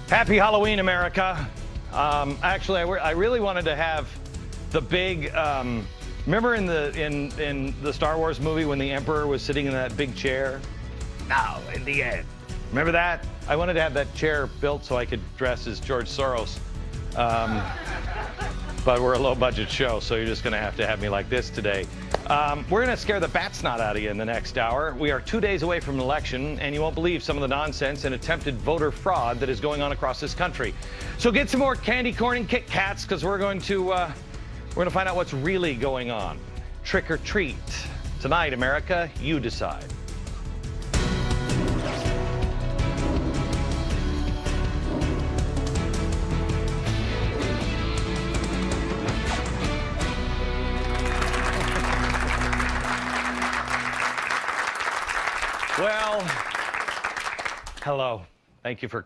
Happy Halloween, America. Actually, I really wanted to have the big, remember in the Star Wars movie when the Emperor was sitting in that big chair? Now, in the end. Remember that? I wanted to have that chair built so I could dress as George Soros. But we're a low-budget show, so you're just going to have me like this today. We're going to scare the bat snot out of you in the next hour. We are 2 days away from an election, and you won't believe some of the nonsense and attempted voter fraud that is going on across this country. So get some more candy corn and Kit Kats, because we're going to find out what's really going on. Trick or treat. Tonight, America, you decide. Well, hello. Thank you for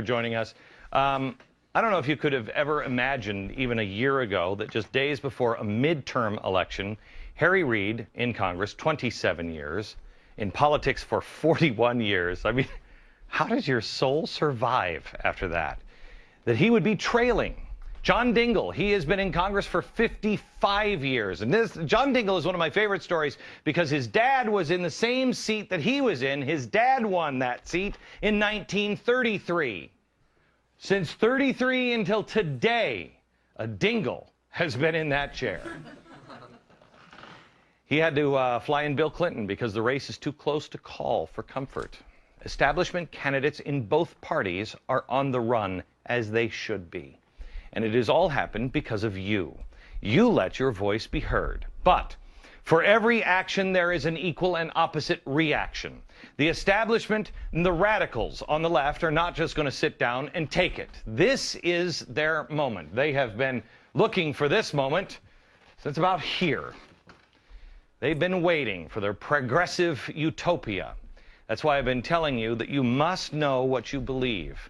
joining us. I don't know if you could have ever imagined even a year ago that just days before a midterm election, Harry Reid in Congress, 27 years, in politics for 41 years. I mean, how does your soul survive after that? That he would be trailing John Dingell. He has been in Congress for 55 years. And John Dingell is one of my favorite stories because his dad was in the same seat that he was in. His dad won that seat in 1933. Since 33 until today, a Dingell has been in that chair. He had to fly in Bill Clinton because the race is too close to call for comfort. Establishment candidates in both parties are on the run, as they should be. And it has all happened because of you. You let your voice be heard. But for every action, there is an equal and opposite reaction. The establishment and the radicals on the left are not just going to sit down and take it. This is their moment. They have been looking for this moment since about here. They've been waiting for their progressive utopia. That's why I've been telling you that you must know what you believe.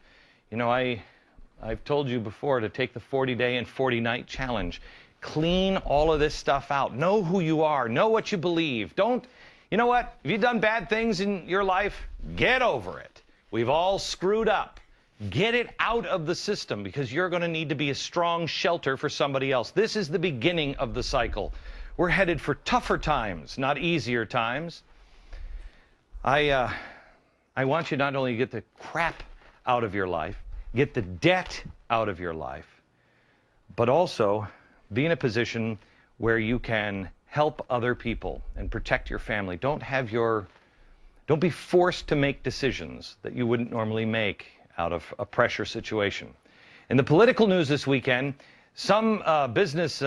You know, I've told you before to take the 40-day and 40-night challenge. Clean all of this stuff out. Know who you are. Know what you believe. Don't, you know what? If you've done bad things in your life, get over it. We've all screwed up. Get it out of the system because you're going to need to be a strong shelter for somebody else. This is the beginning of the cycle. We're headed for tougher times, not easier times. I want you not only to get the crap out of your life, get the debt out of your life, but also be in a position where you can help other people and protect your family. Don't be forced to make decisions that you wouldn't normally make out of a pressure situation. In the political news this weekend, some business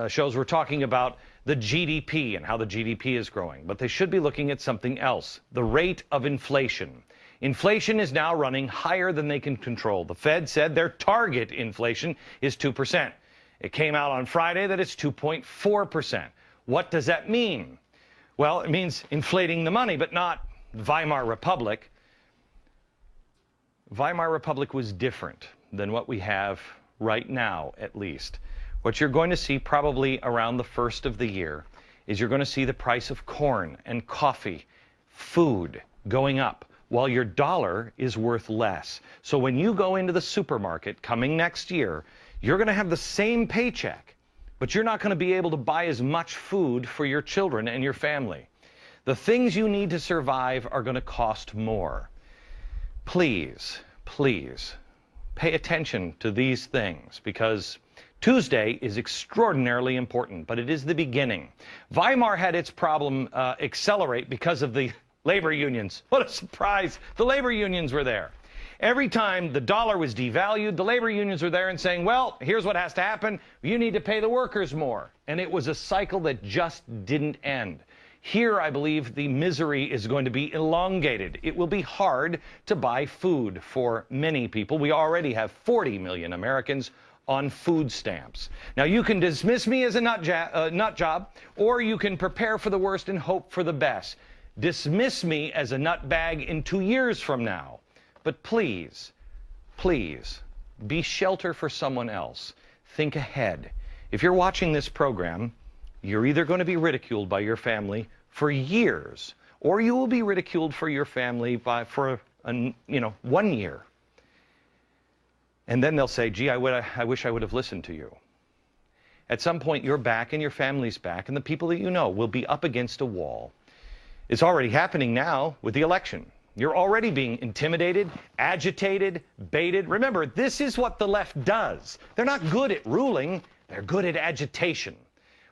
shows were talking about the GDP and how the GDP is growing, but they should be looking at something else, the rate of inflation. Inflation is now running higher than they can control. The Fed said their target inflation is 2%. It came out on Friday that it's 2.4%. What does that mean? Well, it means inflating the money, but not Weimar Republic. Weimar Republic was different than what we have right now, at least. What you're going to see probably around the first of the year is you're going to see the price of corn and coffee, food going up, while your dollar is worth less. So when you go into the supermarket coming next year, you're going to have the same paycheck, but you're not going to be able to buy as much food for your children and your family. The things you need to survive are going to cost more. Please, please, pay attention to these things because Tuesday is extraordinarily important, but it is the beginning. Weimar had its problem accelerate because of the labor unions. What a surprise. The labor unions were there. Every time the dollar was devalued, the labor unions were there and saying, well, here's what has to happen. You need to pay the workers more. And it was a cycle that just didn't end. Here, I believe the misery is going to be elongated. It will be hard to buy food for many people. We already have 40 million Americans on food stamps. Now, you can dismiss me as a nut job, or you can prepare for the worst and hope for the best. Dismiss me as a nutbag in 2 years from now. But please, please, be shelter for someone else. Think ahead. If you're watching this program, you're either going to be ridiculed by your family for years, or you will be ridiculed for your family for 1 year. And then they'll say, gee, I wish I would have listened to you. At some point, your back and your family's back and the people that you know will be up against a wall. It's already happening now with the election. You're already being intimidated, agitated, baited. Remember, this is what the left does. They're not good at ruling. They're good at agitation.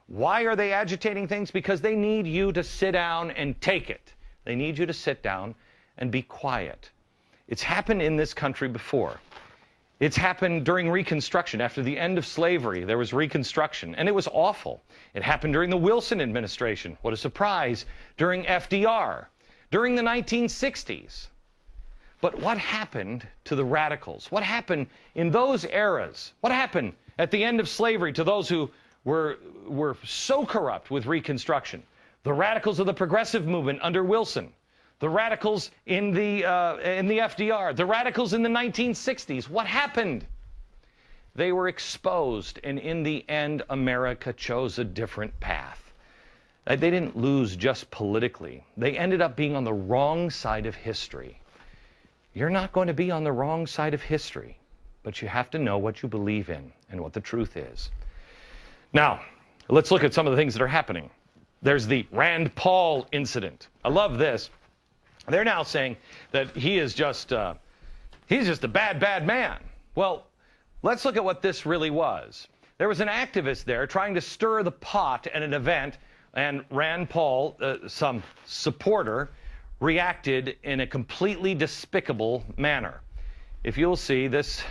Why are they agitating things? Because they need you to sit down and take it. They need you to sit down and be quiet. It's happened in this country before. It's happened during Reconstruction. After the end of slavery, there was Reconstruction, and it was awful. It happened during the Wilson administration. What a surprise. During FDR. During the 1960s. But what happened to the radicals? What happened in those eras? What happened at the end of slavery to those who were so corrupt with Reconstruction? The radicals of the progressive movement under Wilson. The radicals in the FDR. The radicals in the 1960s. What happened? They were exposed, and in the end, America chose a different path. They didn't lose just politically. They ended up being on the wrong side of history. You're not going to be on the wrong side of history, but you have to know what you believe in and what the truth is. Now, let's look at some of the things that are happening. There's the Rand Paul incident. I love this. They're now saying that he's just a bad, bad man. Well, let's look at what this really was. There was an activist there trying to stir the pot at an event, and Rand Paul, some supporter, reacted in a completely despicable manner. If you'll see, this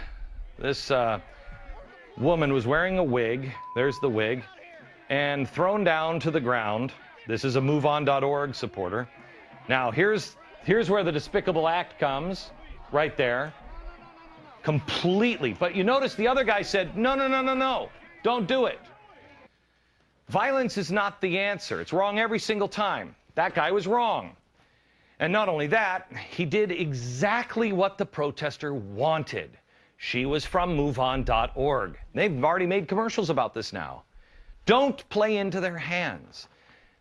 woman was wearing a wig. There's the wig. And thrown down to the ground. This is a MoveOn.org supporter. Now, here's where the despicable act comes, right there. Completely. But you notice the other guy said, no, no, no, no, no. Don't do it. Violence is not the answer. It's wrong every single time. That guy was wrong. And not only that, he did exactly what the protester wanted. She was from MoveOn.org. They've already made commercials about this now. Don't play into their hands.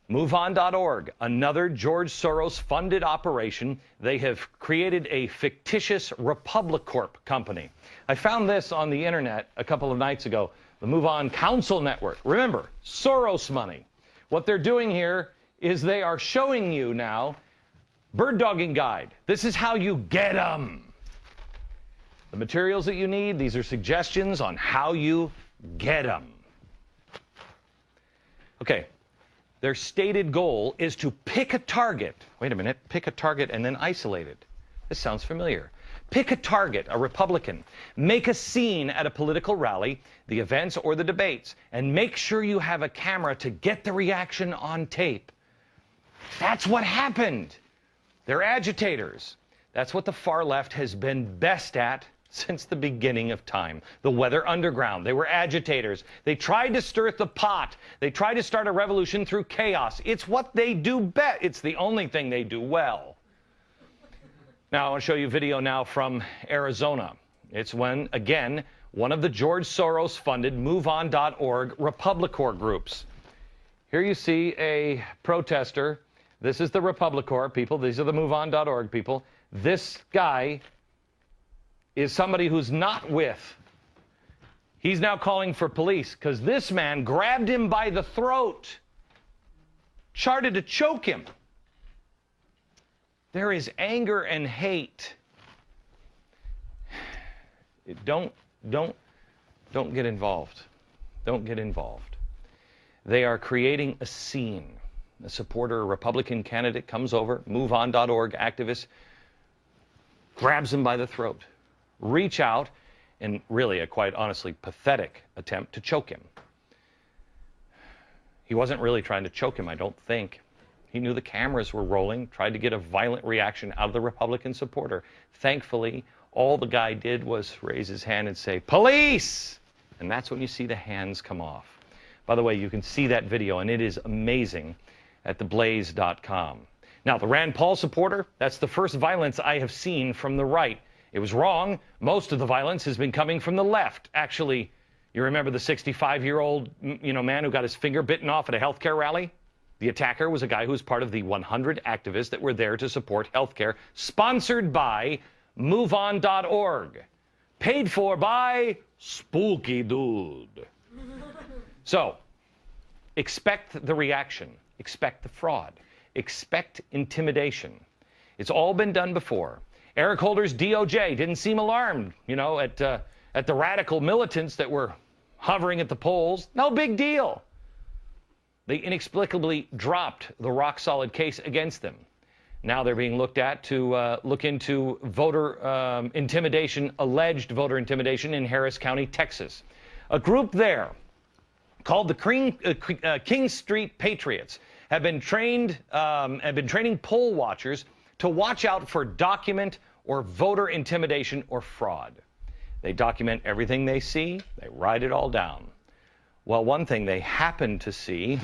MoveOn.org, another George Soros-funded operation. They have created a fictitious RepubliCorp company. I found this on the internet a couple of nights ago. The MoveOn Council Network. Remember, Soros money. What they're doing here is they are showing you now bird dogging guide. This is how you get them. The materials that you need, these are suggestions on how you get them. Okay. Their stated goal is to pick a target. Wait a minute. Pick a target and then isolate it. This sounds familiar. Pick a target, a Republican. Make a scene at a political rally, the events or the debates, and make sure you have a camera to get the reaction on tape. That's what happened. They're agitators. That's what the far left has been best at since the beginning of time. The Weather Underground. They were agitators. They tried to stir the pot. They tried to start a revolution through chaos. It's what they do best. It's the only thing they do well. Now, I want to show you a video now from Arizona. It's when, again, one of the George Soros-funded MoveOn.org RepubliCorp groups. Here you see a protester. This is the RepubliCorp people. These are the MoveOn.org people. This guy is somebody who's not with. He's now calling for police because this man grabbed him by the throat, started to choke him. There is anger and hate. Don't get involved. Don't get involved. They are creating a scene. A supporter, a Republican candidate comes over, MoveOn.org activist, grabs him by the throat. Reach out, and really a quite honestly pathetic attempt to choke him. He wasn't really trying to choke him, I don't think. He knew the cameras were rolling, tried to get a violent reaction out of the Republican supporter. Thankfully, all the guy did was raise his hand and say, "Police!" And that's when you see the hands come off. By the way, you can see that video, and it is amazing at theblaze.com. Now, the Rand Paul supporter, that's the first violence I have seen from the right. It was wrong. Most of the violence has been coming from the left. Actually, you remember the 65-year-old man who got his finger bitten off at a healthcare rally? The attacker was a guy who was part of the 100 activists that were there to support healthcare, sponsored by MoveOn.org. paid for by Spooky Dude. So, expect the reaction. Expect the fraud. Expect intimidation. It's all been done before. Eric Holder's DOJ didn't seem alarmed, at the radical militants that were hovering at the polls. No big deal. They inexplicably dropped the rock-solid case against them. Now they're being looked at to look into voter intimidation, alleged voter intimidation in Harris County, Texas. A group there called the King Street Patriots have been training poll watchers to watch out for document or voter intimidation or fraud. They document everything they see. They write it all down. Well, one thing they happened to see,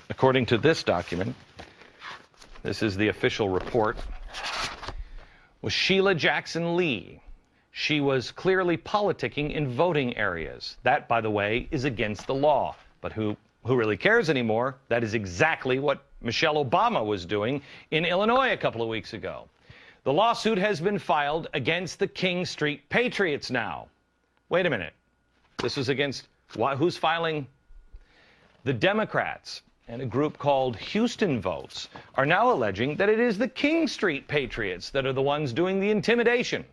according to this document, this is the official report, was Sheila Jackson Lee. She was clearly politicking in voting areas. That, by the way, is against the law. But who really cares anymore? That is exactly what Michelle Obama was doing in Illinois a couple of weeks ago. The lawsuit has been filed against the King Street Patriots now. Wait a minute. This was against who's filing? The Democrats and a group called Houston Votes are now alleging that it is the King Street Patriots that are the ones doing the intimidation.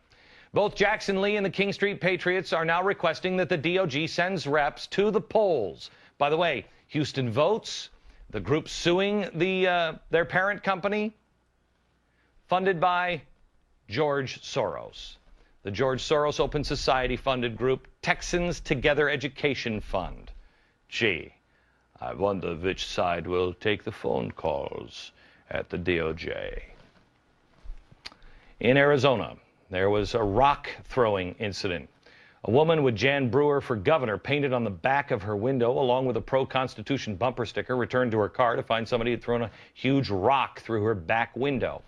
Both Jackson Lee and the King Street Patriots are now requesting that the DOJ sends reps to the polls. By the way, Houston Votes, the group suing their parent company, funded by George Soros. The George Soros Open Society-funded group, Texans Together Education Fund. Gee, I wonder which side will take the phone calls at the DOJ. In Arizona, there was a rock-throwing incident. A woman with Jan Brewer for governor painted on the back of her window, along with a pro-Constitution bumper sticker, returned to her car to find somebody had thrown a huge rock through her back window.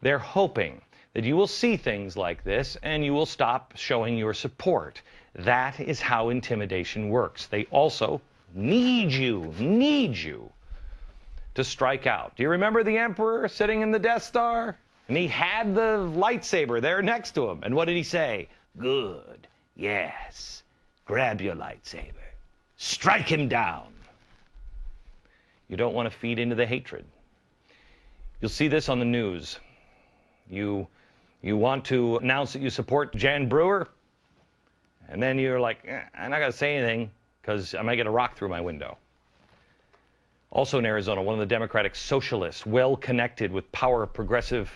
They're hoping that you will see things like this and you will stop showing your support. That is how intimidation works. They also need you to strike out. Do you remember the Emperor sitting in the Death Star? And he had the lightsaber there next to him. And what did he say? Good. Yes. Grab your lightsaber. Strike him down. You don't want to feed into the hatred. You'll see this on the news. You want to announce that you support Jan Brewer, and then you're like, I'm not going to say anything because I might get a rock through my window. Also in Arizona, one of the Democratic socialists, well-connected with power progressive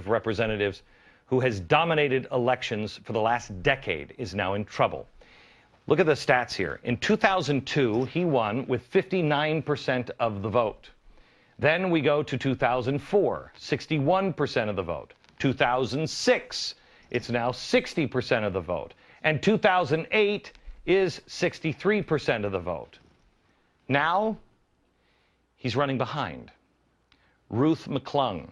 representatives, who has dominated elections for the last decade, is now in trouble. Look at the stats here. In 2002, he won with 59% of the vote. Then we go to 2004, 61% of the vote. 2006, it's now 60% of the vote. And 2008 is 63% of the vote. Now, he's running behind. Ruth McClung,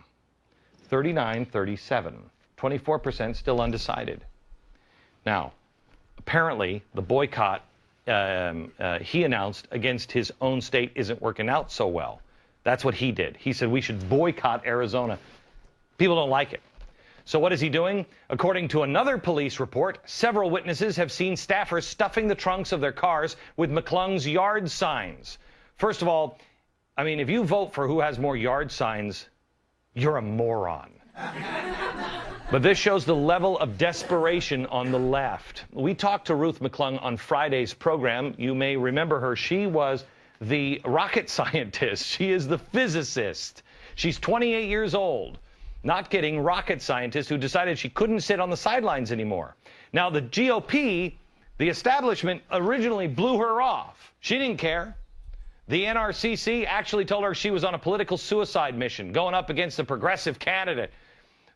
39-37, 24% still undecided. Now, apparently, the boycott he announced against his own state isn't working out so well. That's what he did. He said we should boycott Arizona. People don't like it. So what is he doing? According to another police report, several witnesses have seen staffers stuffing the trunks of their cars with McClung's yard signs. First of all, I mean, if you vote for who has more yard signs, you're a moron. But this shows the level of desperation on the left. We talked to Ruth McClung on Friday's program. You may remember her. She was the rocket scientist. She is the physicist. She's 28 years old. Not kidding, rocket scientist who decided she couldn't sit on the sidelines anymore. Now, the GOP, the establishment, originally blew her off. She didn't care. The NRCC actually told her she was on a political suicide mission, going up against a progressive candidate.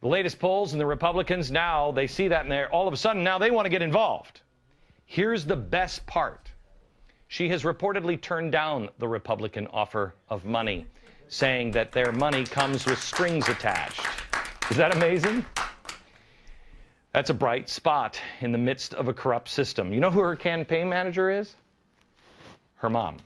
The latest polls and the Republicans now, they see that and they're all of a sudden now they want to get involved. Here's the best part. She has reportedly turned down the Republican offer of money, saying that their money comes with strings attached. Is that amazing? That's a bright spot in the midst of a corrupt system. You know who her campaign manager is? Her mom.